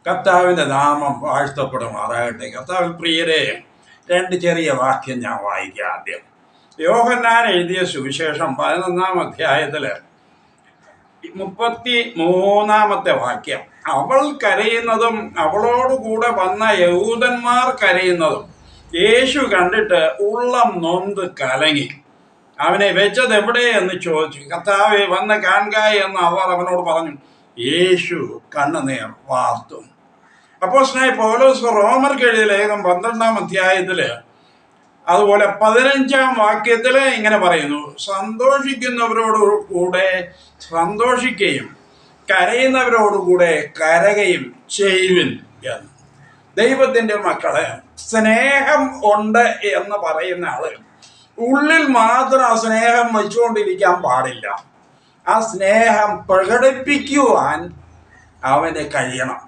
കർത്താവിൻ്റെ നാമം വാഴ്ത്തപ്പെടുമാറാകട്ടെ. കർത്താവിൽ പ്രിയരെ, രണ്ട് ചെറിയ വാക്യം ഞാൻ വായിക്കാം. ആദ്യം യോഹന്നാൻ എഴുതിയ സുവിശേഷം 11-ാം അധ്യായത്തിൽ 33-ാമത്തെ വാക്യം. അവൾ കരയുന്നതും അവളോടുകൂടെ വന്ന യഹൂദന്മാർ കരയുന്നതും യേശു കണ്ടിട്ട് ഉള്ളം നൊന്ത് കലങ്ങി. അവനെ വെച്ചത് എവിടെയെന്ന് ചോദിച്ചു. കർത്താവെ, വന്ന് കാണുക എന്ന് അവർ അവനോട് പറഞ്ഞു. യേശു കണ്ണുനീർ വാർത്തു. അപ്പോസ്തലനായ പൗലോസ് റോമർക്ക് എഴുതിയ ലേഖനം 12-ാം അധ്യായത്തിൽ അതുപോലെ 15-ാം വാക്യത്തിൽ ഇങ്ങനെ പറയുന്നു: സന്തോഷിക്കുന്നവരോട് കൂടെ സന്തോഷിക്കുകയും കരയുന്നവരോടുകൂടെ കരയുകയും ചെയ്യുവിൻ എന്ന്. ദൈവത്തിൻ്റെ മക്കളെ, സ്നേഹം ഉണ്ട് എന്ന് പറയുന്ന ആള് ഉള്ളിൽ മാത്രം ആ സ്നേഹം വെച്ചുകൊണ്ടിരിക്കാൻ പാടില്ല. ആ സ്നേഹം പ്രകടിപ്പിക്കുവാൻ അവന് കഴിയണം.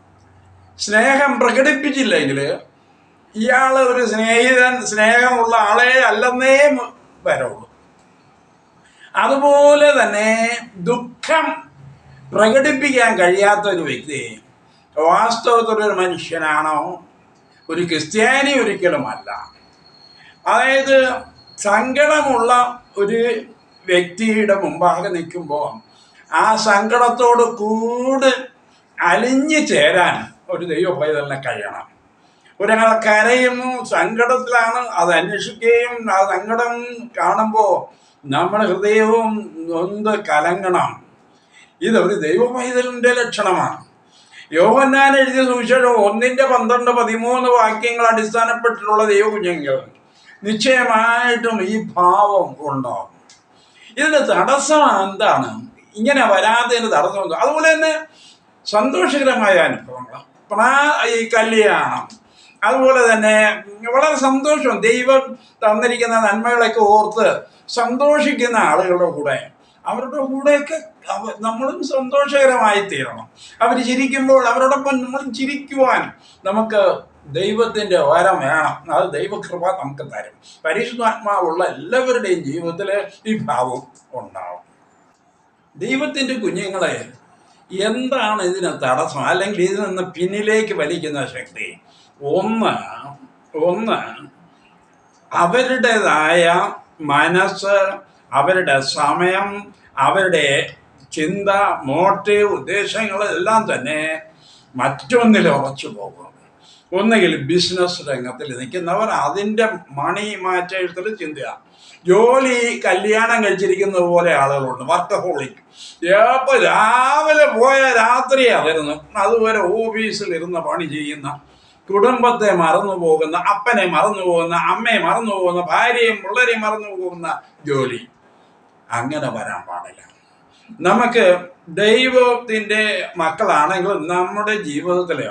സ്നേഹം പ്രകടിപ്പിച്ചില്ലെങ്കിൽ ഇയാൾ ഒരു സ്നേഹമുള്ള ആളെ അല്ലെന്നേ വരുള്ളൂ. അതുപോലെ തന്നെ ദുഃഖം പ്രകടിപ്പിക്കാൻ കഴിയാത്തൊരു വ്യക്തി വാസ്തവത്തിലൊരു മനുഷ്യനാണോ? ഒരു ക്രിസ്ത്യാനി ഒരിക്കലുമല്ല. അതായത് സങ്കടമുള്ള ഒരു വ്യക്തിയുടെ മുമ്പാകെ നിൽക്കുമ്പോൾ ആ സങ്കടത്തോട് കൂടെ അലിഞ്ഞു ചേരാൻ ഒരു ദൈവപൈതലിനെ കഴിയണം. ഒരാൾ കരയുന്നു, സങ്കടത്തിലാണ്, അത് അന്വേഷിക്കുകയും ആ സങ്കടം കാണുമ്പോൾ നമ്മുടെ ഹൃദയവും നൊന്ത് കലങ്ങണം. ഇതൊരു ദൈവപൈതലിൻ്റെ ലക്ഷണമാണ്. യോഹന്നാൻ എഴുതിയ സുവിശേഷം 1-12-13 വാക്യങ്ങൾ അടിസ്ഥാനപ്പെട്ടിട്ടുള്ള ദൈവകുഞ്ഞുങ്ങൾ നിശ്ചയമായിട്ടും ഈ ഭാവം ഉണ്ടാവും. ഇതിന് തടസ്സം എന്താണ്? ഇങ്ങനെ വരാത്തതിന് തടസ്സം എന്താ? അതുപോലെ തന്നെ സന്തോഷകരമായ അനുഭവങ്ങൾ, ഈ കല്യാണം, അതുപോലെ തന്നെ വളരെ സന്തോഷം, ദൈവം തന്നിരിക്കുന്ന നന്മകളൊക്കെ ഓർത്ത് സന്തോഷിക്കുന്ന ആളുകളുടെ കൂടെ, അവരുടെ കൂടെയൊക്കെ നമ്മളും സന്തോഷകരമായി തീരണം. അവർ ചിരിക്കുമ്പോൾ അവരോടൊപ്പം നമ്മളും ചിരിക്കുവാൻ നമുക്ക് ദൈവത്തിൻ്റെ വരം വേണം. അത് ദൈവകൃപ നമുക്ക് തരും. പരിശുദ്ധാത്മാവുള്ള എല്ലാവരുടെയും ജീവിതത്തിൽ ഈ ഭാവം ഉണ്ടാവും. ദൈവത്തിൻ്റെ കുഞ്ഞുങ്ങളെ, എന്താണ് ഇതിന് തടസ്സം, അല്ലെങ്കിൽ ഇതിൽ നിന്ന് പിന്നിലേക്ക് വലിക്കുന്ന ശക്തി? ഒന്ന് അവരുടേതായ മനസ്സ്, അവരുടെ സമയം, അവരുടെ ചിന്ത, മോട്ടീവ്, ഉദ്ദേശങ്ങൾ എല്ലാം തന്നെ മറ്റൊന്നിൽ ഉറച്ചു പോകും. ഒന്നുകിൽ ബിസിനസ് രംഗത്തിൽ നിൽക്കുന്നവർ അതിൻ്റെ മണി മാറ്റത്തിൽ ചിന്തയ, ജോലി, കല്യാണം കഴിച്ചിരിക്കുന്നത് പോലെ ആളുകളുണ്ട്, വർക്കഹോളിക്. അപ്പോൾ രാവിലെ പോയ രാത്രിയാണ് വരുന്നത്. അതുവരെ ഓഫീസിൽ ഇരുന്ന് പണി ചെയ്യുന്ന, കുടുംബത്തെ മറന്നു പോകുന്ന, അപ്പനെ മറന്നു പോകുന്ന, അമ്മയെ മറന്നു പോകുന്ന, ഭാര്യയും പിള്ളേരെയും മറന്നു പോകുന്ന ജോലി. അങ്ങനെ വരാൻ പാടില്ല. നമുക്ക് ദൈവത്തിൻ്റെ മക്കളാണെങ്കിൽ നമ്മുടെ ജീവിതത്തിലെ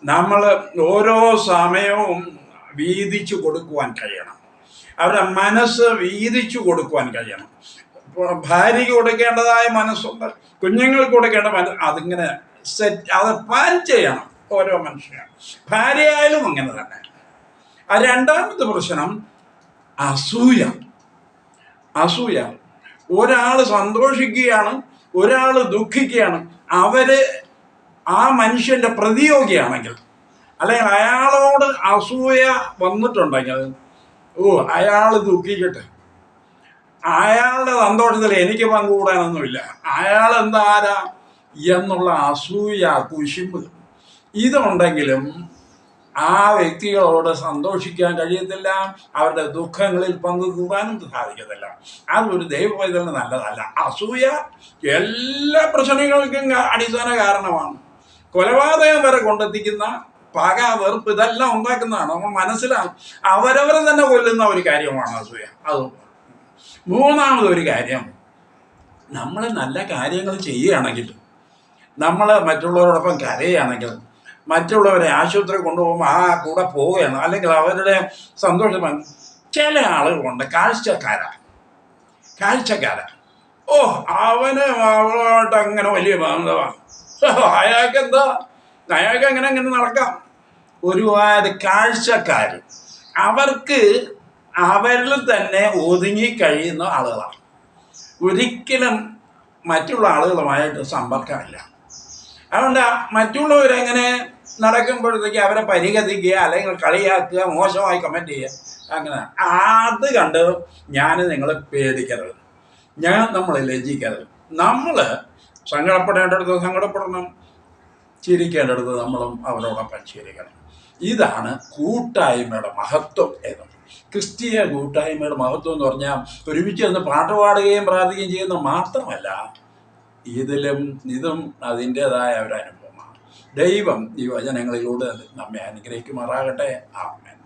നമ്മൾ ഓരോ സമയവും വീതിച്ചു കൊടുക്കുവാൻ കഴിയണം. അവരുടെ മനസ്സ് വീതിച്ചു കൊടുക്കുവാൻ കഴിയണം. ഭാര്യയ്ക്ക് കൊടുക്കേണ്ടതായ മനസ്സുണ്ട്, കുഞ്ഞുങ്ങൾക്ക് കൊടുക്കേണ്ട മനസ്സ്, അതിങ്ങനെ അത് പ്ലാൻ ചെയ്യണം ഓരോ മനുഷ്യനും. ഭാര്യയായാലും അങ്ങനെ തന്നെ. രണ്ടാമത്തെ പ്രശ്നം അസൂയ. ഒരാൾ സന്തോഷിക്കുകയാണ്, ഒരാൾ ദുഃഖിക്കുകയാണ്. അവര് ആ മനുഷ്യൻ്റെ പ്രതിയോഗിയാണെങ്കിൽ, അല്ലെങ്കിൽ അയാളോട് അസൂയ വന്നിട്ടുണ്ടെങ്കിൽ, അയാൾ ദുഃഖിക്കട്ടെ, അയാളുടെ സന്തോഷത്തിൽ എനിക്ക് പങ്കുകൂടാനൊന്നുമില്ല, അയാൾ എന്താരാ എന്നുള്ള അസൂയ, കുശിമ്പ് ഇതുണ്ടെങ്കിലും ആ വ്യക്തികളോട് സന്തോഷിക്കാൻ കഴിയത്തില്ല, അവരുടെ ദുഃഖങ്ങളിൽ പങ്കുകൂടാനും സാധിക്കത്തില്ല. അതൊരു ദൈവപൈതലിന് നല്ലതല്ല. അസൂയ എല്ലാ പ്രശ്നങ്ങൾക്കും അടിസ്ഥാന കാരണമാണ്. കൊലപാതകം വരെ കൊണ്ടെത്തിക്കുന്ന പക, വെറുപ്പ്, ഇതെല്ലാം ഉണ്ടാക്കുന്നതാണ്. നമ്മൾ മനസ്സിലാകും. അവരവർ തന്നെ കൊല്ലുന്ന ഒരു കാര്യമാണ് അസൂയ. അത് മൂന്നാമതൊരു കാര്യം, നമ്മൾ നല്ല കാര്യങ്ങൾ ചെയ്യുകയാണെങ്കിൽ, നമ്മൾ മറ്റുള്ളവരോടൊപ്പം കരയുകയാണെങ്കിൽ, മറ്റുള്ളവരെ ആശുപത്രി കൊണ്ടുപോകുമ്പോൾ ആ കൂടെ പോവുകയാണ്, അല്ലെങ്കിൽ അവരുടെ സന്തോഷം. ചില ആളുകളുണ്ട് കാഴ്ചക്കാരാ. അവന് അവളോട്ട് അങ്ങനെ വലിയ ബന്ധമാണ്, അയാൾക്ക് അങ്ങനെ നടക്കാം. ഒരുപാട് കാഴ്ചക്കാർ, അവർക്ക് അവരിൽ തന്നെ ഒതുങ്ങി കഴിയുന്ന ആളുകളാണ്. ഒരിക്കലും മറ്റുള്ള ആളുകളുമായിട്ട് സമ്പർക്കമില്ല. അതുകൊണ്ട് മറ്റുള്ളവരെങ്ങനെ നടക്കുമ്പോഴത്തേക്ക് അവരെ പരിഹസിക്കുക അല്ലെങ്കിൽ കളിയാക്കുക, മോശമായി കമൻറ്റ് ചെയ്യുക, അങ്ങനെ അത് കണ്ട് ഞാൻ നിങ്ങളെ പേടിക്കരുത്, നമ്മൾ ലജ്ജിക്കരുത്. നമ്മൾ സങ്കടപ്പെടേണ്ടടുത്ത് സങ്കടപ്പെടണം, ചിരിക്കേണ്ടടുത്ത് നമ്മളും അവരോടൊപ്പം ചിരിക്കണം. ഇതാണ് കൂട്ടായ്മയുടെ മഹത്വം എന്ന്. ക്രിസ്തീയ കൂട്ടായ്മയുടെ മഹത്വം എന്ന് പറഞ്ഞാൽ ഒരുമിച്ച് നിന്ന് പാട്ട് പാടുകയും പ്രാർത്ഥിക്കുകയും ചെയ്യുന്ന മാത്രമല്ല, ഇതും അതിൻ്റെതായ ഒരു അനുഭവമാണ്. ദൈവം ഈ വചനങ്ങളിലൂടെ നമ്മെ അനുഗ്രഹിക്കുമാറാകട്ടെ. ആമേൻ.